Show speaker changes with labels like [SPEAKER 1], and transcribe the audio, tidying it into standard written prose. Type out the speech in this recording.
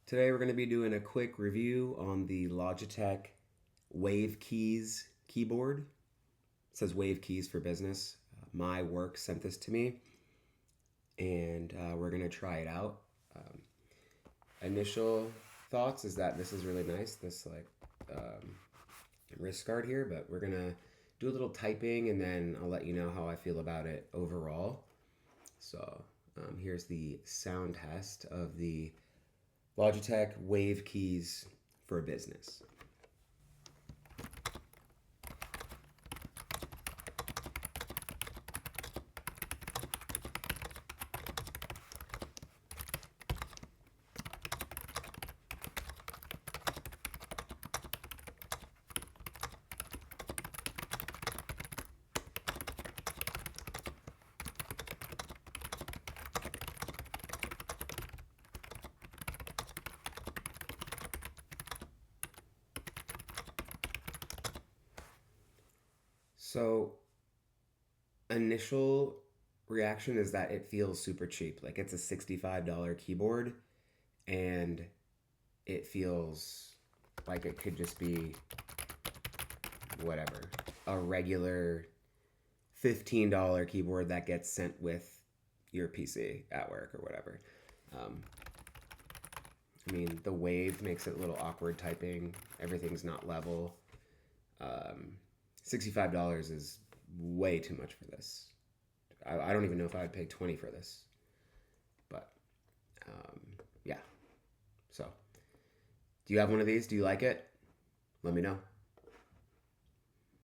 [SPEAKER 1] Today we're going to be doing a quick review on the Logitech Wave Keys keyboard. It says Wave Keys for Business. My work sent this to me, and we're going to try it out. Initial thoughts is that this is really nice, this wrist guard here, but we're going to do a little typing and then I'll let you know how I feel about it overall. So here's the sound test of the Logitech Wave Keys for Business. So, initial reaction is that it feels super cheap. Like it's a $65 keyboard and it feels like it could just be whatever, a regular $15 keyboard that gets sent with your PC at work or whatever. Um, I mean, the wave makes it a little awkward typing. Everything's not level. Um, $65 is way too much for this. I don't even know if I would pay 20 for this. But um, yeah. So, do you have one of these? Do you like it? Let me know.